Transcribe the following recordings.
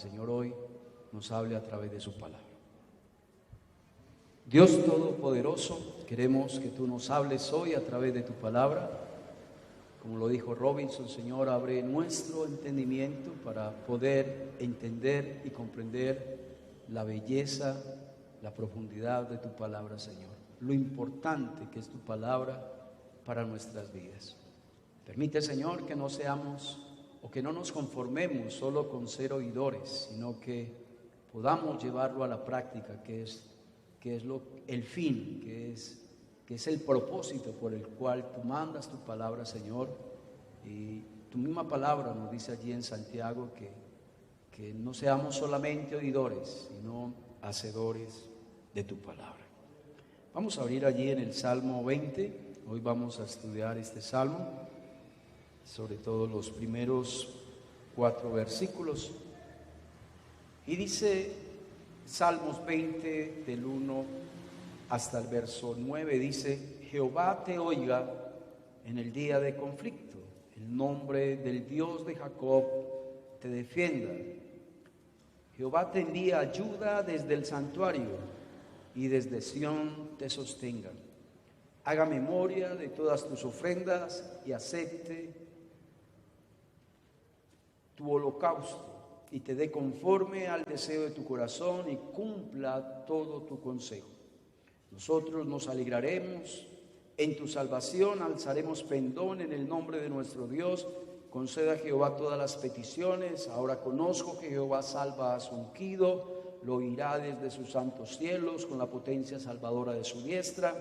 Señor hoy nos hable a través de su palabra. Dios Todopoderoso, queremos que tú nos hables hoy a través de tu palabra. Como lo dijo Robinson, Señor, abre nuestro entendimiento para poder entender y comprender la belleza, la profundidad de tu palabra, Señor. Lo importante que es tu palabra para nuestras vidas. Permite, Señor, que no seamos o que no nos conformemos solo con ser oidores, sino que podamos llevarlo a la práctica, que es el fin, que es el propósito por el cual tú mandas tu palabra, Señor. Y tu misma palabra nos dice allí en Santiago que no seamos solamente oidores, sino hacedores de tu palabra. Vamos a abrir allí en el Salmo 20. Hoy vamos a estudiar este Salmo, sobre todo los primeros 4 versículos. Y dice Salmos 20 del 1 hasta el verso 9, dice: Jehová te oiga en el día de conflicto, el nombre del Dios de Jacob te defienda. Jehová te envía ayuda desde el santuario y desde Sión te sostenga. Haga memoria de todas tus ofrendas y acepte tu holocausto y te dé conforme al deseo de tu corazón y cumpla todo tu consejo. Nosotros nos alegraremos en tu salvación, alzaremos pendón en el nombre de nuestro Dios. Conceda a Jehová todas las peticiones. Ahora conozco que Jehová salva a su ungido, lo oirá desde sus santos cielos con la potencia salvadora de su diestra.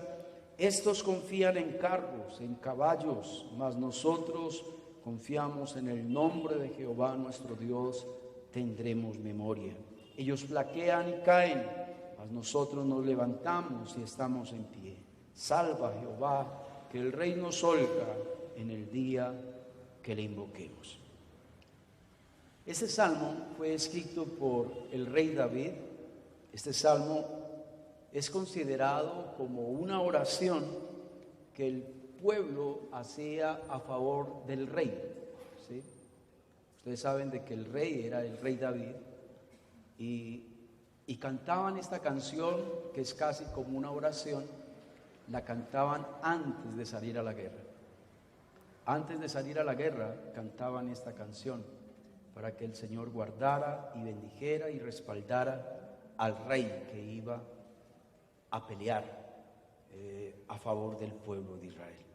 Estos confían en carros, en caballos, mas nosotros confiamos en el nombre de Jehová nuestro Dios, tendremos memoria. Ellos flaquean y caen, mas nosotros nos levantamos y estamos en pie. Salva, Jehová, que el rey nos oiga en el día que le invoquemos. Este salmo fue escrito por el rey David. Este salmo es considerado como una oración que el pueblo hacía a favor del rey, ¿sí? Ustedes saben de que el rey era el rey David y cantaban esta canción, que es casi como una oración. La cantaban antes de salir a la guerra. Antes de salir a la guerra cantaban esta canción para que el Señor guardara y bendijera y respaldara al rey que iba a pelear a favor del pueblo de Israel.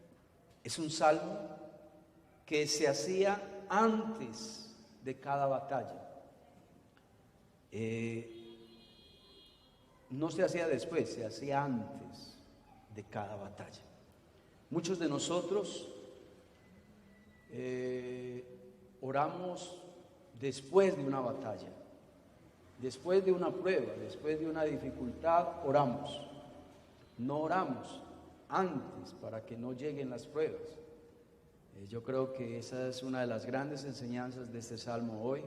Es un salmo que se hacía antes de cada batalla. No se hacía después, se hacía antes de cada batalla. Muchos de nosotros oramos después de una batalla, después de una prueba, después de una dificultad, oramos. No oramos antes para que no lleguen las pruebas. Yo creo que esa es una de las grandes enseñanzas de este salmo hoy,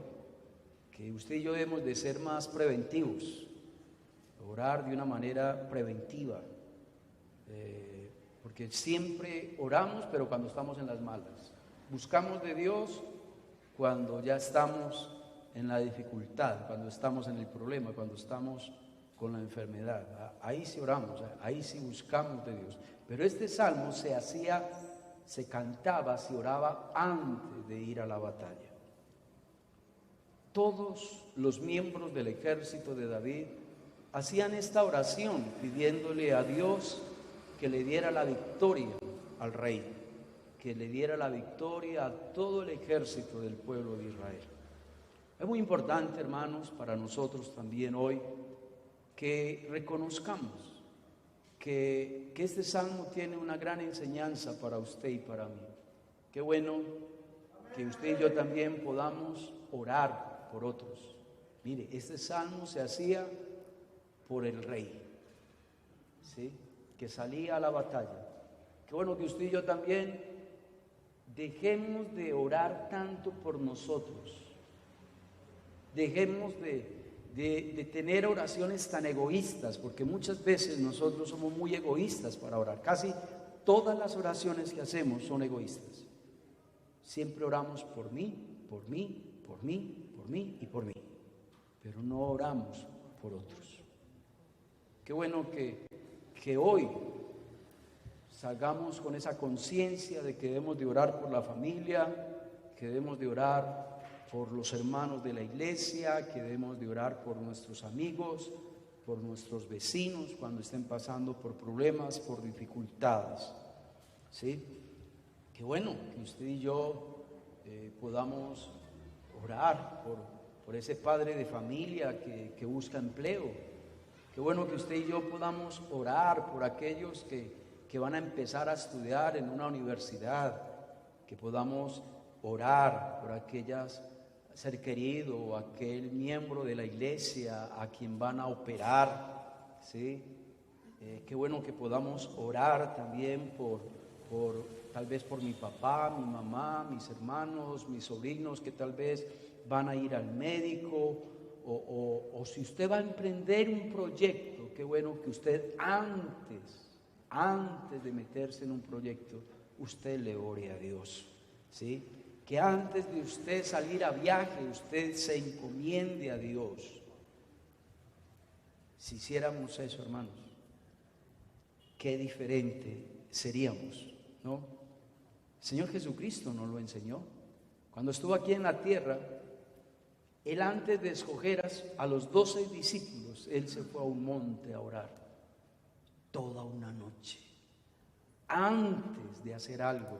que usted y yo debemos de ser más preventivos, orar de una manera preventiva, porque siempre oramos, pero cuando estamos en las malas. Buscamos de Dios cuando ya estamos en la dificultad, cuando estamos en el problema, cuando estamos con la enfermedad. Ahí sí oramos, ahí sí buscamos de Dios. Pero este salmo se cantaba, se oraba antes de ir a la batalla. Todos los miembros del ejército de David hacían esta oración pidiéndole a Dios que le diera la victoria al rey, que le diera la victoria a todo el ejército del pueblo de Israel. Es muy importante, hermanos, para nosotros también hoy que reconozcamos que este salmo tiene una gran enseñanza para usted y para mí. Qué bueno que usted y yo también podamos orar por otros. Mire, este salmo se hacía por el rey, ¿sí?, que salía a la batalla. Qué bueno que usted y yo también dejemos de orar tanto por nosotros. Dejemos de tener oraciones tan egoístas, porque muchas veces nosotros somos muy egoístas para orar. Casi todas las oraciones que hacemos son egoístas. Siempre oramos por mí, por mí, por mí, por mí y por mí. pero no oramos por otros. Qué bueno que hoy salgamos con esa conciencia de que debemos de orar por la familia, que debemos de orar por los hermanos de la iglesia, que debemos de orar por nuestros amigos, por nuestros vecinos cuando estén pasando por problemas, por dificultades. ¿Sí? Qué bueno que usted y yo podamos orar por ese padre de familia que busca empleo. Qué bueno que usted y yo podamos orar por aquellos que van a empezar a estudiar en una universidad, que podamos orar por aquellas ser querido o aquel miembro de la iglesia a quien van a operar, ¿sí? Qué bueno que podamos orar también tal vez por mi papá, mi mamá, mis hermanos, mis sobrinos que tal vez van a ir al médico o si usted va a emprender un proyecto, qué bueno que usted antes de meterse en un proyecto, usted le ore a Dios, ¿sí? Que antes de usted salir a viaje, usted se encomiende a Dios. Si hiciéramos eso, hermanos, qué diferente seríamos, ¿no? El Señor Jesucristo nos lo enseñó. Cuando estuvo aquí en la tierra, Él antes de escoger a los 12 discípulos, Él se fue a un monte a orar toda una noche. Antes de hacer algo,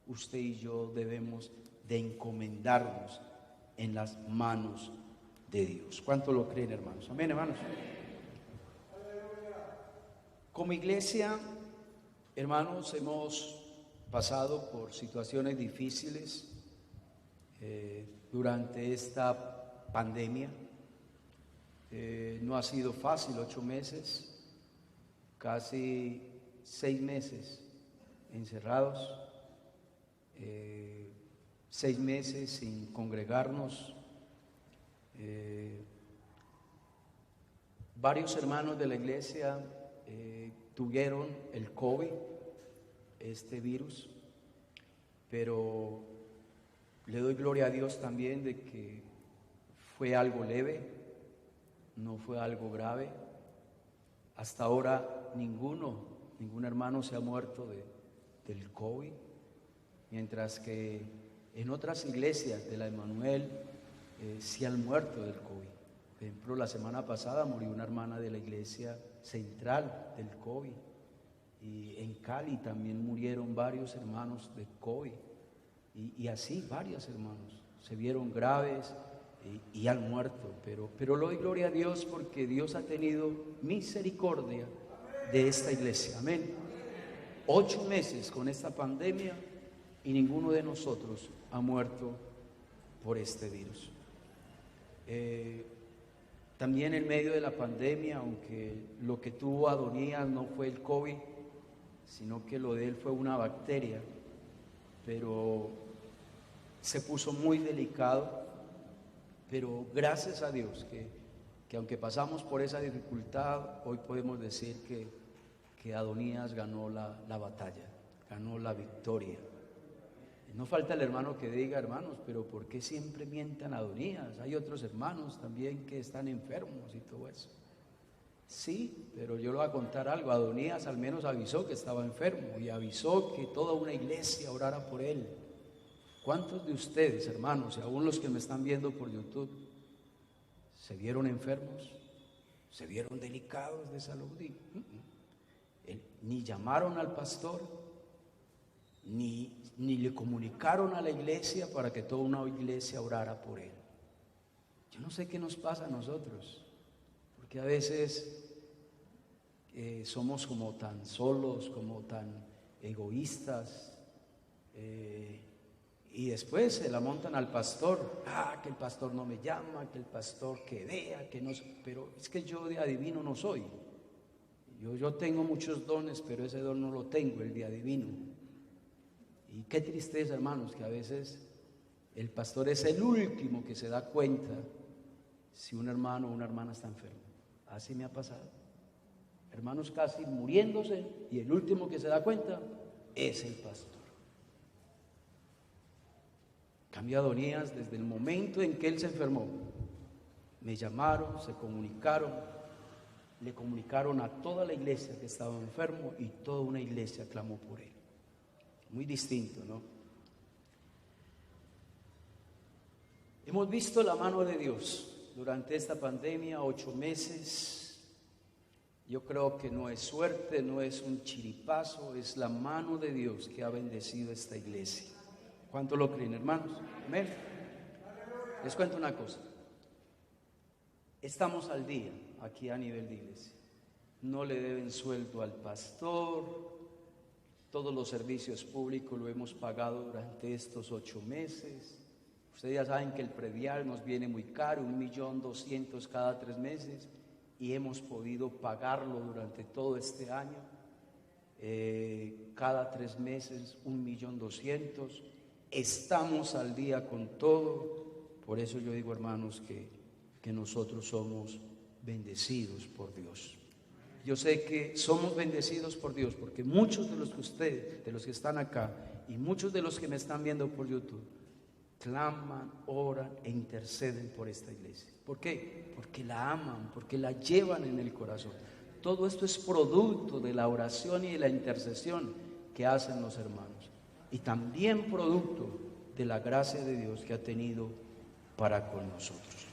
usted y yo debemos de encomendarnos en las manos de Dios. ¿Cuánto lo creen, hermanos? Amén, hermanos. Como iglesia, hermanos, hemos pasado por situaciones difíciles durante esta pandemia. No ha sido fácil, 8 meses, casi 6 meses encerrados, 6 meses sin congregarnos. Varios hermanos de la iglesia tuvieron el COVID, este virus, pero le doy gloria a Dios también de que fue algo leve, no fue algo grave. Hasta ahora ningún hermano se ha muerto del COVID, mientras que en otras iglesias de la Emmanuel sí han muerto del COVID. Por ejemplo, la semana pasada murió una hermana de la iglesia central del COVID, y en Cali también murieron varios hermanos de COVID, y así varios hermanos se vieron graves y han muerto, pero le doy gloria a Dios porque Dios ha tenido misericordia de esta iglesia. Amén. 8 meses con esta pandemia y ninguno de nosotros ha muerto por este virus. También en medio de la pandemia, aunque lo que tuvo Adonías no fue el COVID, sino que lo de él fue una bacteria, pero se puso muy delicado. Pero gracias a Dios que aunque pasamos por esa dificultad, hoy podemos decir que Adonías ganó la batalla, ganó la victoria. No falta el hermano que diga, hermanos, pero ¿por qué siempre mientan a Adonías? Hay otros hermanos también que están enfermos y todo eso. Sí, pero yo le voy a contar algo. Adonías al menos avisó que estaba enfermo y avisó que toda una iglesia orara por él. ¿Cuántos de ustedes, hermanos, y aún los que me están viendo por YouTube, se vieron enfermos? ¿Se vieron delicados de salud? Ni llamaron al pastor, ni le comunicaron a la iglesia para que toda una iglesia orara por él. Yo no sé qué nos pasa a nosotros, porque a veces somos como tan solos, como tan egoístas, y después se la montan al pastor. Que el pastor no me llama, que el pastor que vea, que no. Pero es que yo de adivino no soy. Yo tengo muchos dones, pero ese don no lo tengo, el de adivino. Y qué tristeza, hermanos, que a veces el pastor es el último que se da cuenta si un hermano o una hermana está enfermo. Así me ha pasado. Hermanos casi muriéndose y el último que se da cuenta es el pastor. Cambia Adonías desde el momento en que él se enfermó. me llamaron, se comunicaron, le comunicaron a toda la iglesia que estaba enfermo y toda una iglesia clamó por él. Muy distinto, ¿no? Hemos visto la mano de Dios durante esta pandemia, 8 meses. Yo creo que no es suerte, no es un chiripazo, es la mano de Dios que ha bendecido esta iglesia. ¿Cuánto lo creen, hermanos? Amén. Les cuento una cosa. Estamos al día aquí a nivel de iglesia. No le deben sueldo al pastor. Todos los servicios públicos lo hemos pagado durante estos 8 meses. Ustedes ya saben que el predial nos viene muy caro, 1.200.000 cada 3 meses, y hemos podido pagarlo durante todo este año. Cada 3 meses 1.200.000. Estamos al día con todo. Por eso yo digo, hermanos, que nosotros somos bendecidos por Dios. Yo sé que somos bendecidos por Dios porque muchos de los que ustedes, de los que están acá y muchos de los que me están viendo por YouTube, claman, oran e interceden por esta iglesia. ¿Por qué? Porque la aman, porque la llevan en el corazón. Todo esto es producto de la oración y de la intercesión que hacen los hermanos. Y también producto de la gracia de Dios que ha tenido para con nosotros.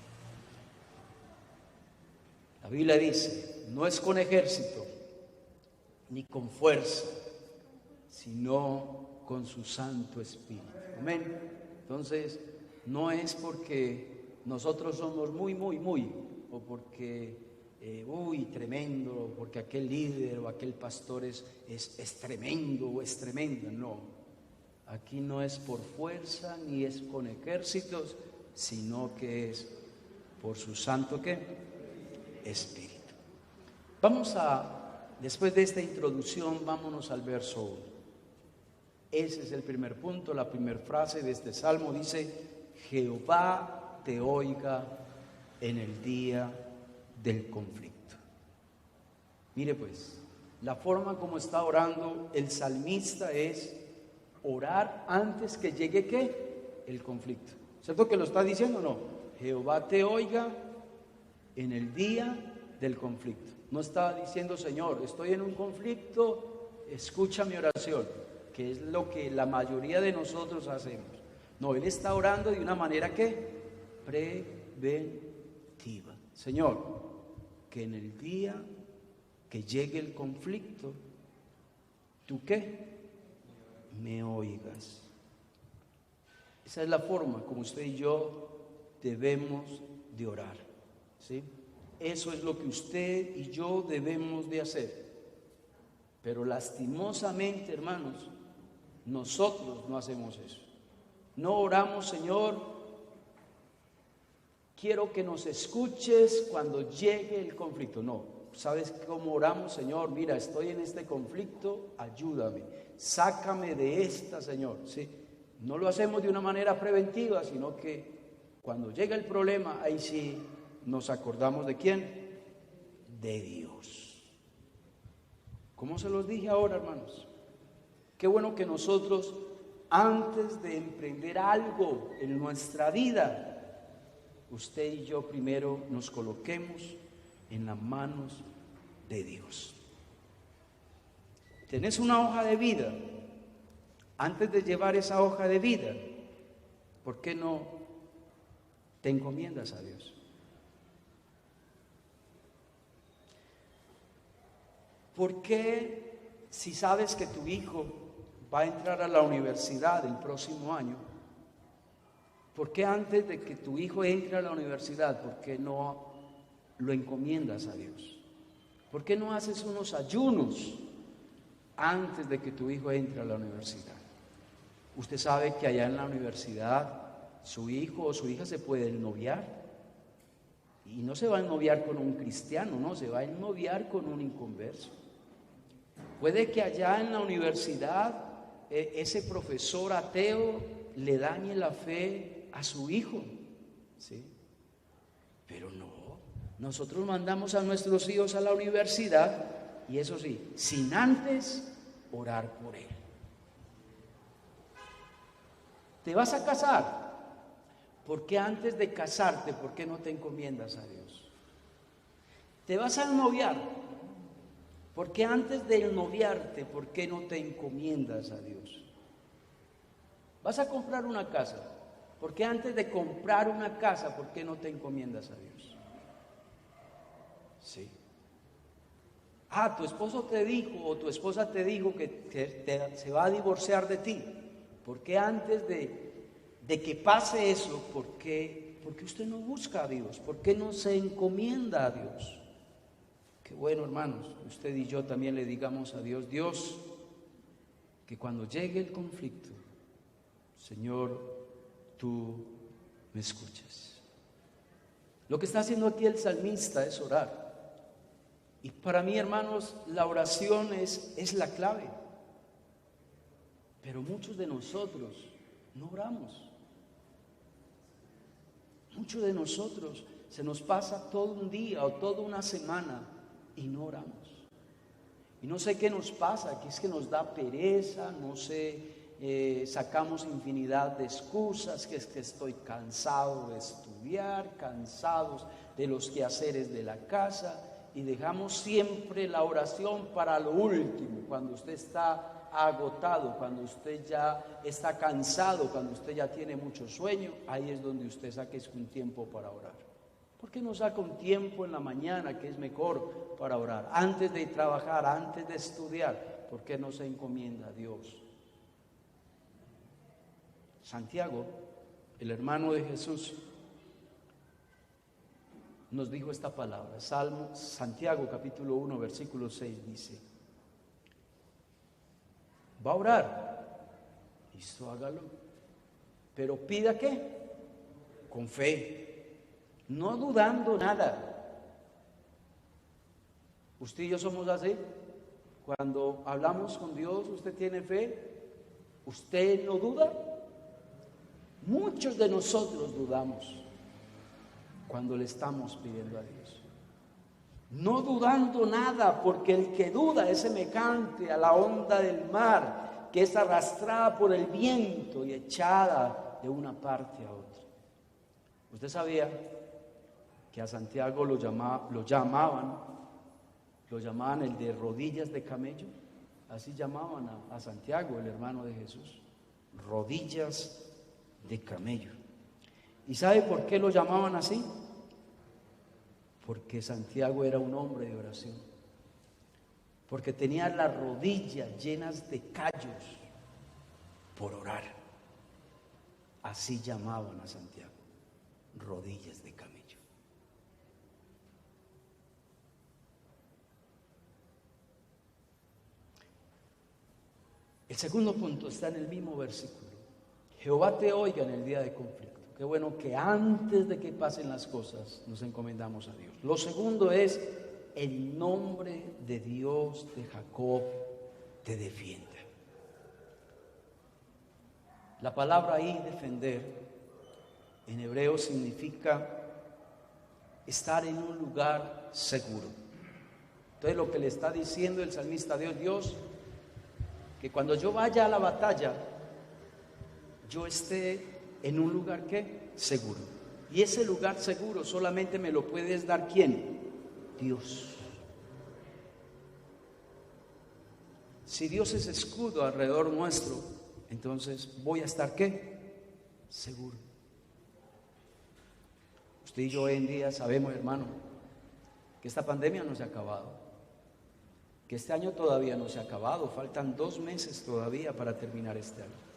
La Biblia dice, no es con ejército ni con fuerza, sino con su Santo Espíritu. Amén. Entonces, no es porque nosotros somos muy, o porque, tremendo, o porque aquel líder o aquel pastor es tremendo o es tremenda. No, aquí no es por fuerza ni es con ejércitos, sino que es por su Santo ¿qué? Espíritu. Después de esta introducción, vámonos al verso 1. Ese es el primer punto, la primera frase de este salmo dice: Jehová te oiga en el día del conflicto. Mire pues, la forma como está orando el salmista es orar antes que llegue ¿qué? El conflicto. ¿Cierto que lo está diciendo o no? Jehová te oiga en el día del conflicto. No está diciendo, Señor, estoy en un conflicto, escucha mi oración, que es lo que la mayoría de nosotros hacemos. No, Él está orando de una manera que preventiva. Señor, que en el día que llegue el conflicto, ¿tú qué? Me oigas. Esa es la forma como usted y yo debemos de orar, ¿sí? Eso es lo que usted y yo debemos de hacer. Pero lastimosamente, hermanos, nosotros no hacemos eso. No oramos, Señor, quiero que nos escuches cuando llegue el conflicto. No, ¿sabes cómo oramos, Señor? Mira, estoy en este conflicto, ayúdame, sácame de esta, Señor. ¿Sí? No lo hacemos de una manera preventiva, sino que cuando llega el problema, ahí sí nos acordamos ¿de quién? De Dios. ¿Cómo se los dije ahora, hermanos? Qué bueno que nosotros, antes de emprender algo en nuestra vida, usted y yo primero nos coloquemos en las manos de Dios. ¿Tenés una hoja de vida? Antes de llevar esa hoja de vida, ¿por qué no te encomiendas a Dios? ¿Por qué, si sabes que tu hijo va a entrar a la universidad el próximo año, por qué antes de que tu hijo entre a la universidad, por qué no lo encomiendas a Dios? ¿Por qué no haces unos ayunos antes de que tu hijo entre a la universidad? Usted sabe que allá en la universidad su hijo o su hija se puede ennoviar. Y no se va a ennoviar con un cristiano, no, se va a ennoviar con un inconverso. Puede que allá en la universidad ese profesor ateo le dañe la fe a su hijo, ¿sí? Pero no, nosotros mandamos a nuestros hijos a la universidad y eso sí, sin antes orar por él. ¿Te vas a casar? ¿por qué antes de casarte, por qué no te encomiendas a Dios? Te vas a noviar, ¿por qué antes de noviarte, por qué no te encomiendas a Dios? Vas a comprar una casa, ¿por qué antes de comprar una casa, por qué no te encomiendas a Dios? Sí. Tu esposo te dijo o tu esposa te dijo que se va a divorciar de ti. ¿Por qué antes de que pase eso, por qué usted no busca a Dios? ¿Por qué no se encomienda a Dios? Qué bueno, hermanos, usted y yo también le digamos a Dios, Dios, que cuando llegue el conflicto, Señor, tú me escuches. Lo que está haciendo aquí el salmista es orar. Y para mí, hermanos, la oración es la clave. Pero muchos de nosotros no oramos. Muchos de nosotros se nos pasa todo un día o toda una semana y no oramos. Y no sé qué nos pasa, que es que nos da pereza, no sé, sacamos infinidad de excusas, que es que estoy cansado de estudiar, cansados de los quehaceres de la casa, y dejamos siempre la oración para lo último, cuando usted está agotado, cuando usted ya está cansado, cuando usted ya tiene mucho sueño, ahí es donde usted saque un tiempo para orar. ¿Por qué no saca un tiempo en la mañana, que es mejor, para orar? Antes de trabajar, antes de estudiar, ¿por qué no se encomienda a Dios? Santiago, el hermano de Jesús, nos dijo esta palabra. Santiago capítulo 1 versículo 6 dice: va a orar, listo, hágalo, pero pida ¿qué? Con fe, no dudando nada. Usted y yo somos así. Cuando hablamos con Dios, usted tiene fe, usted no duda. Muchos de nosotros dudamos cuando le estamos pidiendo a Dios, no dudando nada, porque el que duda es semejante a la onda del mar, que es arrastrada por el viento y echada de una parte a otra. ¿Usted sabía que a Santiago lo llamaban el de rodillas de camello? Así llamaban a Santiago, el hermano de Jesús, rodillas de camello. ¿Y sabe por qué lo llamaban así? Porque Santiago era un hombre de oración, porque tenía las rodillas llenas de callos por orar. Así llamaban a Santiago, rodillas de camello. El segundo punto está en el mismo versículo. Jehová te oiga en el día de conflicto. Qué bueno que antes de que pasen las cosas nos encomendamos a Dios. Lo segundo es: el nombre de Dios de Jacob te defienda. La palabra ahí, defender, en hebreo significa estar en un lugar seguro. Entonces lo que le está diciendo el salmista a Dios, que cuando yo vaya a la batalla, yo esté en un lugar ¿qué? Seguro. Y ese lugar seguro solamente me lo puedes dar ¿quién? Dios. Si Dios es escudo alrededor nuestro, entonces voy a estar ¿qué? Seguro. Usted y yo hoy en día sabemos, hermano, que esta pandemia no se ha acabado, que este año todavía no se ha acabado, faltan 2 meses todavía para terminar este año.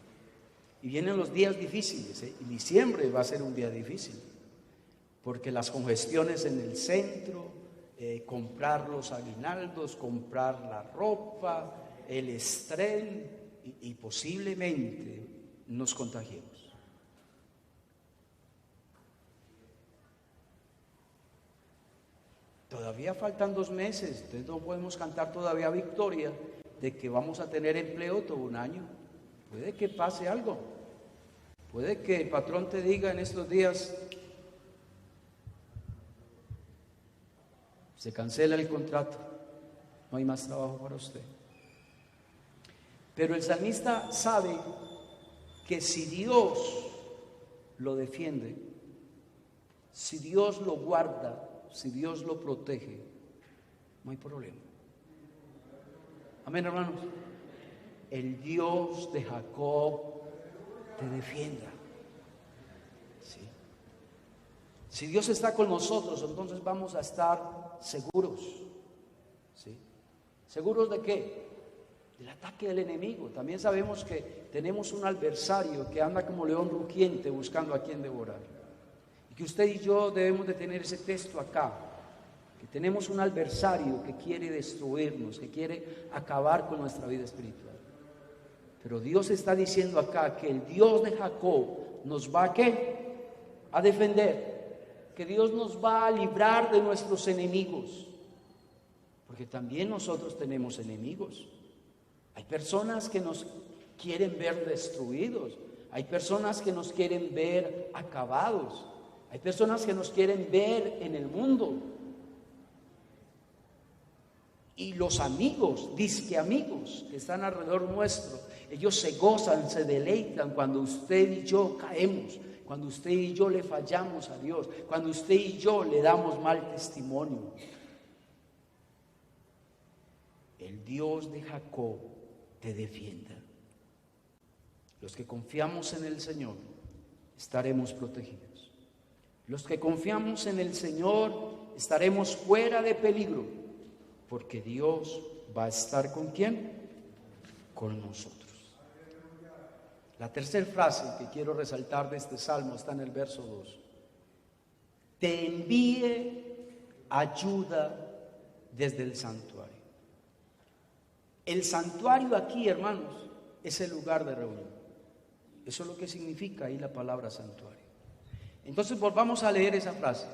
Y vienen los días difíciles, y diciembre va a ser un día difícil, porque las congestiones en el centro, comprar los aguinaldos, comprar la ropa, el estrés, y posiblemente nos contagiemos. Todavía faltan 2 meses, entonces no podemos cantar todavía victoria de que vamos a tener empleo todo un año. Puede que pase algo, puede que el patrón te diga en estos días: se cancela el contrato, no hay más trabajo para usted. Pero el salmista sabe que si Dios lo defiende, si Dios lo guarda, si Dios lo protege, no hay problema. Amén, hermanos. El Dios de Jacob te defienda. ¿Sí? Si Dios está con nosotros, entonces vamos a estar seguros. ¿Sí? ¿Seguros de qué? Del ataque del enemigo. También sabemos que tenemos un adversario que anda como león rugiente buscando a quien devorar. Y que usted y yo debemos de tener ese texto acá. Que tenemos un adversario que quiere destruirnos, que quiere acabar con nuestra vida espiritual. Pero Dios está diciendo acá que el Dios de Jacob nos va a defender, que Dios nos va a librar de nuestros enemigos, porque también nosotros tenemos enemigos. Hay personas que nos quieren ver destruidos, hay personas que nos quieren ver acabados, hay personas que nos quieren ver en el mundo. Y los amigos, disque amigos que están alrededor nuestro, ellos se gozan, se deleitan cuando usted y yo caemos, cuando usted y yo le fallamos a Dios, cuando usted y yo le damos mal testimonio. El Dios de Jacob te defienda. Los que confiamos en el Señor estaremos protegidos. Los que confiamos en el Señor estaremos fuera de peligro, porque Dios va a estar ¿con quién? Con nosotros. La tercera frase que quiero resaltar de este salmo está en el verso 2. Te envíe ayuda desde el santuario. El santuario aquí, hermanos, es el lugar de reunión. Eso es lo que significa ahí la palabra santuario. Entonces volvamos a leer esa frase.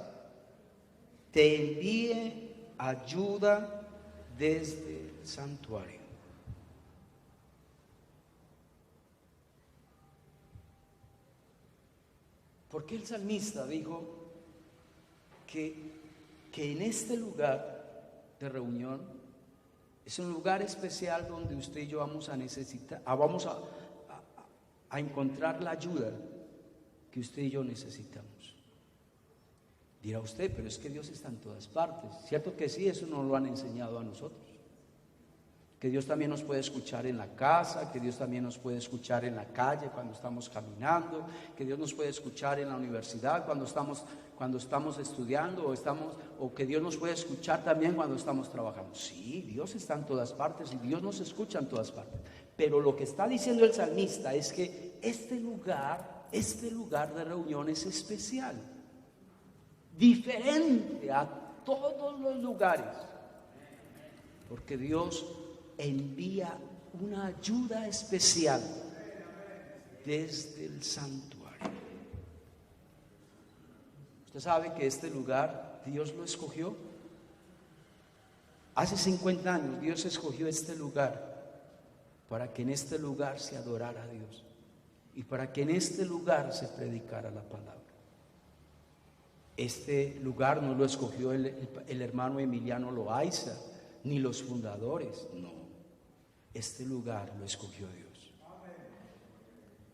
Te envíe ayuda desde el santuario. ¿Por qué el salmista dijo que en este lugar de reunión es un lugar especial donde usted y yo vamos a necesitar, vamos a encontrar la ayuda que usted y yo necesitamos? Dirá usted, pero es que Dios está en todas partes. Cierto que sí, eso nos lo han enseñado a nosotros. Que Dios también nos puede escuchar en la casa, que Dios también nos puede escuchar en la calle cuando estamos caminando, que Dios nos puede escuchar en la universidad cuando estamos estudiando o que Dios nos puede escuchar también cuando estamos trabajando. Sí, Dios está en todas partes y Dios nos escucha en todas partes. Pero lo que está diciendo el salmista es que este lugar de reunión es especial, diferente a todos los lugares, porque Dios envía una ayuda especial desde el santuario. Usted sabe que este lugar Dios lo escogió. Hace 50 años Dios escogió este lugar para que en este lugar se adorara a Dios y para que en este lugar se predicara la palabra. Este lugar no lo escogió el hermano Emiliano Loaiza ni los fundadores, no. Este lugar lo escogió Dios.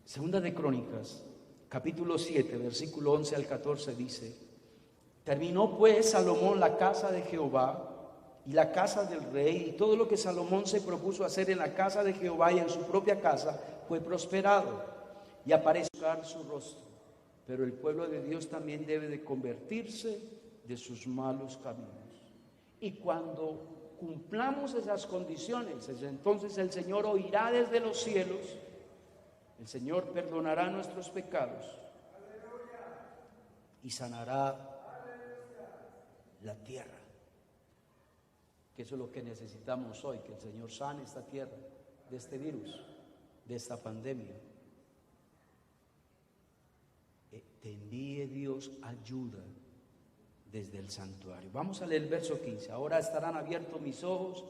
Segunda de Crónicas, capítulo 7, versículo 11 al 14 dice: terminó pues Salomón la casa de Jehová y la casa del rey, y todo lo que Salomón se propuso hacer en la casa de Jehová y en su propia casa fue prosperado, y apareció su rostro. Pero el pueblo de Dios también debe de convertirse de sus malos caminos. Y cuando cumplamos esas condiciones, entonces el Señor oirá desde los cielos, el Señor perdonará nuestros pecados y sanará la tierra. Que eso es lo que necesitamos hoy, que el Señor sane esta tierra de este virus, de esta pandemia. Te envíe Dios ayuda desde el santuario. Vamos a leer el verso 15. Ahora estarán abiertos mis ojos,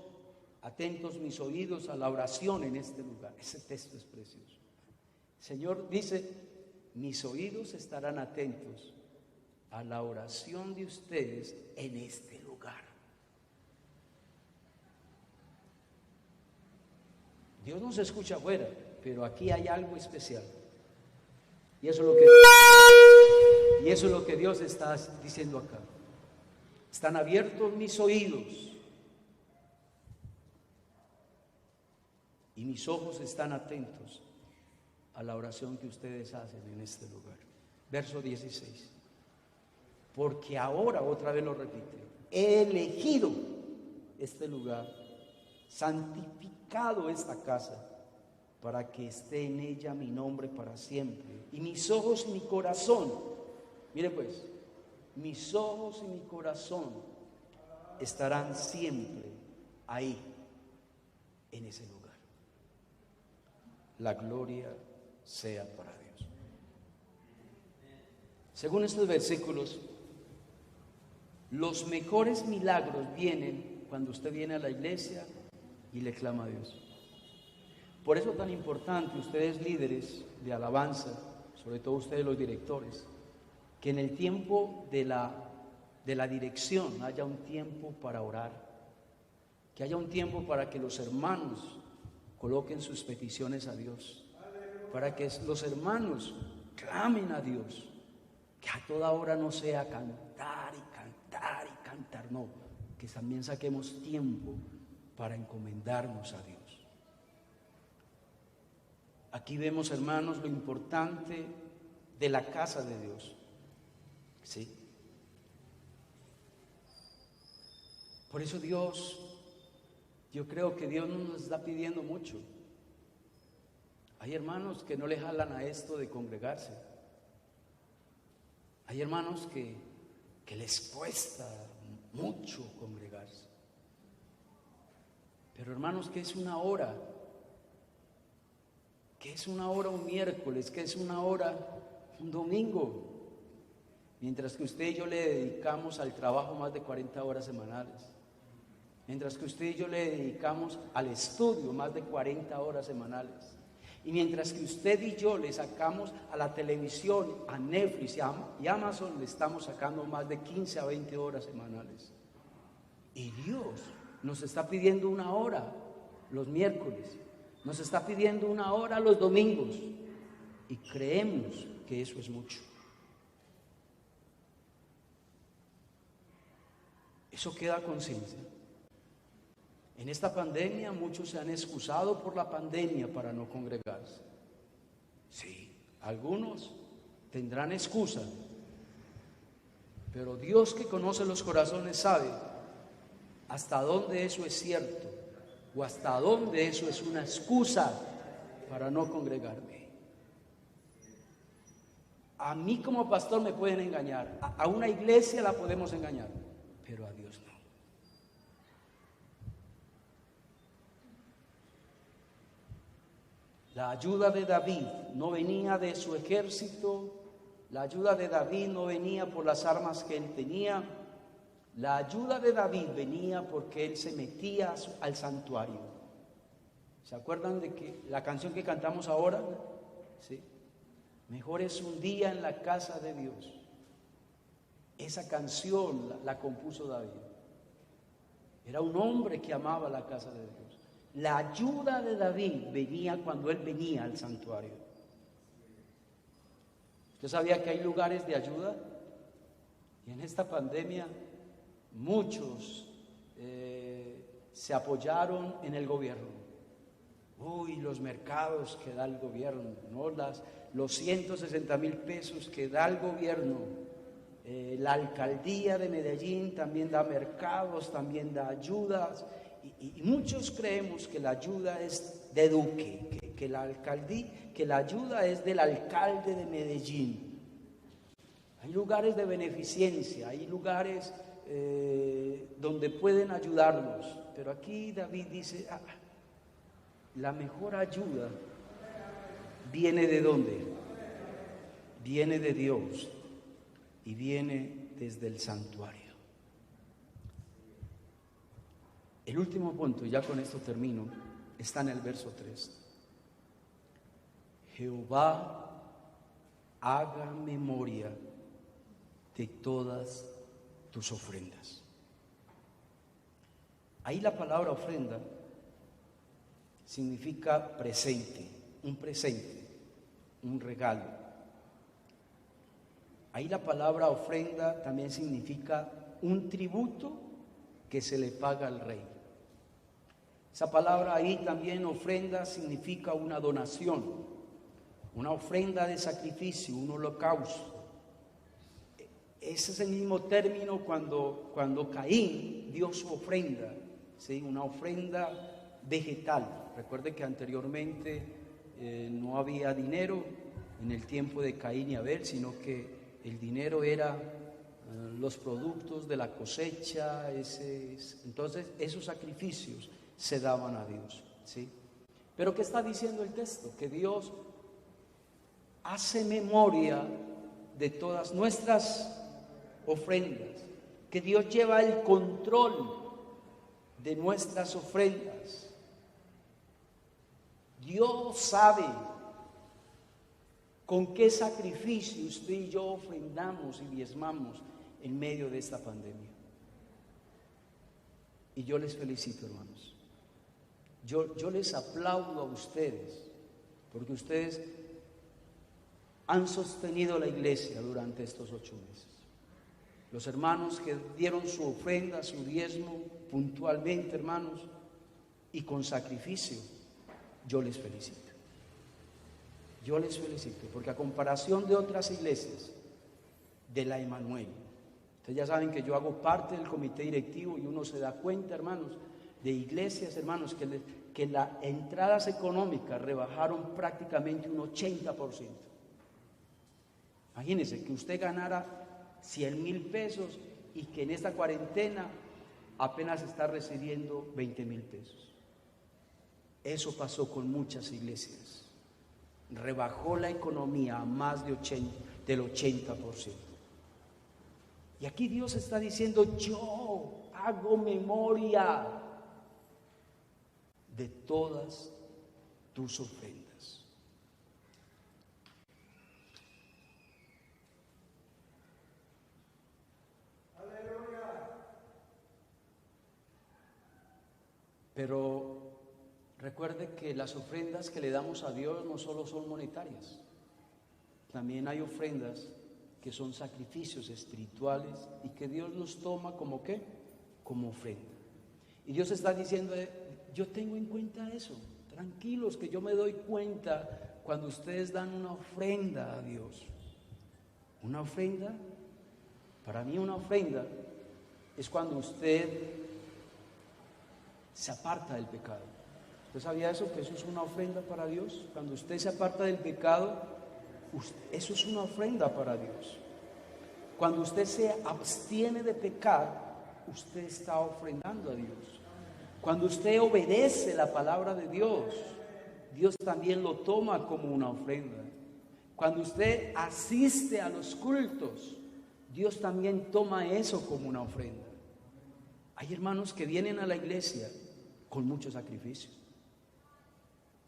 atentos mis oídos a la oración en este lugar. Ese texto es precioso. El Señor dice: mis oídos estarán atentos a la oración de ustedes en este lugar. Dios nos escucha afuera, pero aquí hay algo especial. Y eso es lo que Y eso es lo que Dios está diciendo acá. Están abiertos mis oídos y mis ojos están atentos a la oración que ustedes hacen en este lugar. Verso 16. Porque ahora, otra vez lo repite, he elegido este lugar, santificado esta casa, para que esté en ella mi nombre para siempre. Y mis ojos y mi corazón, mire pues, mis ojos y mi corazón estarán siempre ahí, en ese lugar. La gloria sea para Dios. Según estos versículos, los mejores milagros vienen cuando usted viene a la iglesia y le clama a Dios. Por eso es tan importante, ustedes líderes de alabanza, sobre todo ustedes los directores, que en el tiempo de la dirección haya un tiempo para orar, que haya un tiempo para que los hermanos coloquen sus peticiones a Dios, para que los hermanos clamen a Dios, que a toda hora no sea cantar y cantar y cantar, no, que también saquemos tiempo para encomendarnos a Dios. Aquí vemos, hermanos, lo importante de la casa de Dios. ¿Sí? Por eso yo creo que Dios nos está pidiendo mucho. Hay hermanos que no le jalan a esto de congregarse. Hay hermanos que les cuesta mucho congregarse. Pero hermanos, ¿qué es una hora? ¿Qué es una hora un miércoles? ¿Qué es una hora un domingo? Mientras que usted y yo le dedicamos al trabajo más de 40 horas semanales. Mientras que usted y yo le dedicamos al estudio más de 40 horas semanales. Y mientras que usted y yo le sacamos a la televisión, a Netflix y Amazon, le estamos sacando más de 15 a 20 horas semanales. Y Dios nos está pidiendo una hora los miércoles, nos está pidiendo una hora los domingos. Y creemos que eso es mucho. Eso queda conciencia. En esta pandemia muchos se han excusado por la pandemia para no congregarse. Sí, algunos tendrán excusa, pero Dios, que conoce los corazones, sabe hasta dónde eso es cierto o hasta dónde eso es una excusa para no congregarme. A mí como pastor me pueden engañar, a una iglesia la podemos engañar, pero a Dios no. La ayuda de David no venía de su ejército, la ayuda de David no venía por las armas que él tenía, la ayuda de David venía porque él se metía al santuario. ¿Se acuerdan de que la canción que cantamos ahora? ¿Sí? Mejor es un día en la casa de Dios. Esa canción la compuso David. Era un hombre que amaba la casa de Dios. La ayuda de David venía cuando él venía al santuario. ¿Usted sabía que hay lugares de ayuda? Y en esta pandemia muchos se apoyaron en el gobierno. Uy, los mercados que da el gobierno, ¿no? Los 160,000 pesos que da el gobierno. La alcaldía de Medellín también da mercados, también da ayudas. Y muchos creemos que la ayuda es de Duque, que la alcaldía, que la ayuda es del alcalde de Medellín. Hay lugares de beneficencia, hay lugares donde pueden ayudarnos, pero aquí David dice, la mejor ayuda viene ¿de dónde? Viene de Dios y viene desde el santuario. El último punto, ya con esto termino, está en el verso 3. Jehová haga memoria de todas tus ofrendas. Ahí la palabra ofrenda significa presente, un regalo. Ahí la palabra ofrenda también significa un tributo que se le paga al rey. Esa palabra ahí también, ofrenda, significa una donación, una ofrenda de sacrificio, un holocausto. Ese es el mismo término cuando Caín dio su ofrenda, ¿sí? Una ofrenda vegetal. Recuerde que anteriormente no había dinero en el tiempo de Caín y Abel, sino que el dinero era los productos de la cosecha. Entonces esos sacrificios se daban a Dios, ¿sí? Pero ¿qué está diciendo el texto? Que Dios hace memoria de todas nuestras ofrendas, que Dios lleva el control de nuestras ofrendas. Dios sabe con qué sacrificio usted y yo ofrendamos y diezmamos en medio de esta pandemia. Y yo les felicito, hermanos. Yo les aplaudo a ustedes, porque ustedes han sostenido la iglesia durante estos 8 meses. Los hermanos que dieron su ofrenda, su diezmo, puntualmente, hermanos, y con sacrificio, yo les felicito. Yo les felicito, porque a comparación de otras iglesias, de la Emanuel, ustedes ya saben que yo hago parte del comité directivo y uno se da cuenta, hermanos, de iglesias, hermanos, que las entradas económicas rebajaron prácticamente un 80%. Imagínense que usted ganara 100,000 pesos y que en esta cuarentena apenas está recibiendo 20,000 pesos. Eso pasó con muchas iglesias. Rebajó la economía a más del 80%. Y aquí Dios está diciendo: yo hago memoria de todas tus ofrendas. Aleluya. Pero recuerde que las ofrendas que le damos a Dios no solo son monetarias, también hay ofrendas que son sacrificios espirituales y que Dios los toma como ¿qué? Como ofrenda. Y Dios está diciendo: yo tengo en cuenta eso. Tranquilos, que yo me doy cuenta cuando ustedes dan una ofrenda a Dios. Una ofrenda, para mí una ofrenda es cuando usted se aparta del pecado. ¿Usted sabía eso? Que eso es una ofrenda para Dios. Cuando usted se aparta del pecado, eso es una ofrenda para Dios. Cuando usted se abstiene de pecar, usted está ofrendando a Dios. Cuando usted obedece la palabra de Dios, Dios también lo toma como una ofrenda. Cuando usted asiste a los cultos, Dios también toma eso como una ofrenda. Hay hermanos que vienen a la iglesia con mucho sacrificio.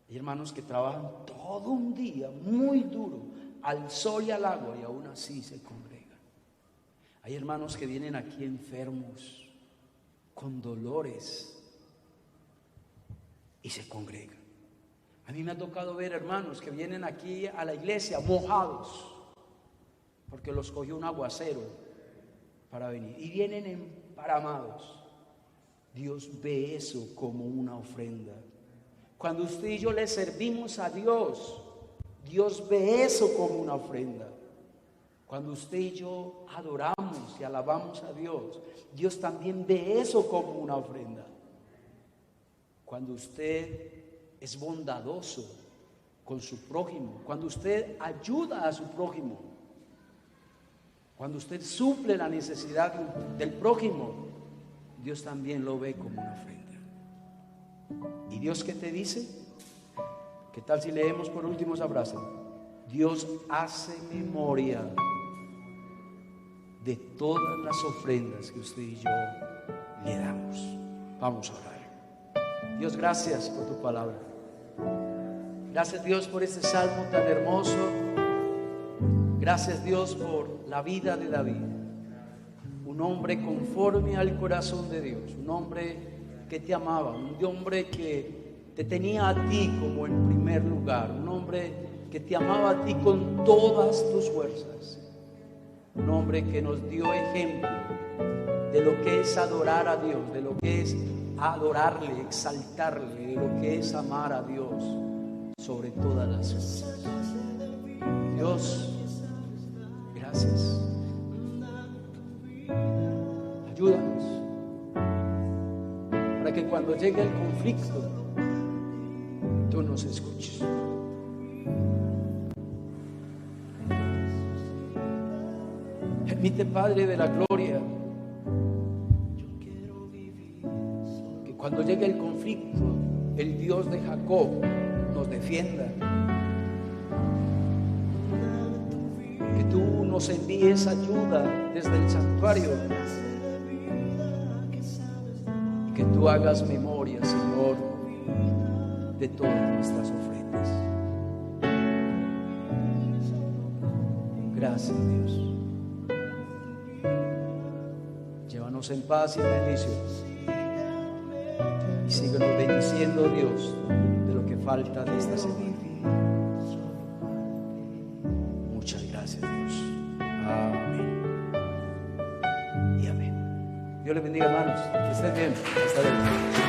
Hay hermanos que trabajan todo un día muy duro, al sol y al agua, y aún así se congregan. Hay hermanos que vienen aquí enfermos, con dolores, y se congregan. A mí me ha tocado ver hermanos que vienen aquí a la iglesia mojados, porque los cogió un aguacero para venir, y vienen emparamados. Dios ve eso como una ofrenda. Cuando usted y yo le servimos a Dios, Dios ve eso como una ofrenda. Cuando usted y yo adoramos y alabamos a Dios, Dios también ve eso como una ofrenda. Cuando usted es bondadoso con su prójimo, cuando usted ayuda a su prójimo, cuando usted suple la necesidad del prójimo, Dios también lo ve como una ofrenda. ¿Y Dios qué te dice? ¿Qué tal si leemos por último esa frase? Dios hace memoria de todas las ofrendas que usted y yo le damos. Vamos a orar. Dios, gracias por tu palabra. Gracias, Dios, por este salmo tan hermoso. Gracias, Dios, por la vida de David, un hombre conforme al corazón de Dios, un hombre que te amaba, un hombre que te tenía a ti como en primer lugar, un hombre que te amaba a ti con todas tus fuerzas. un hombre que nos dio ejemplo de lo que es adorar a Dios, de lo que es adorarle, exaltarle, de lo que es amar a Dios sobre todas las cosas. Dios, gracias. Ayúdanos para que cuando llegue el conflicto, tú nos escuches. Permite, Padre de la gloria, que cuando llegue el conflicto, el Dios de Jacob nos defienda. Que tú nos envíes ayuda desde el santuario y que tú hagas memoria, Señor, de todas nuestras ofrendas. Gracias, Dios. Llévanos en paz y en bendición y síguenos bendiciendo, Dios, de lo que falta de esta semana. Muchas gracias, Dios. Amén y amén. Dios les bendiga, hermanos. Que estén bien. Hasta luego.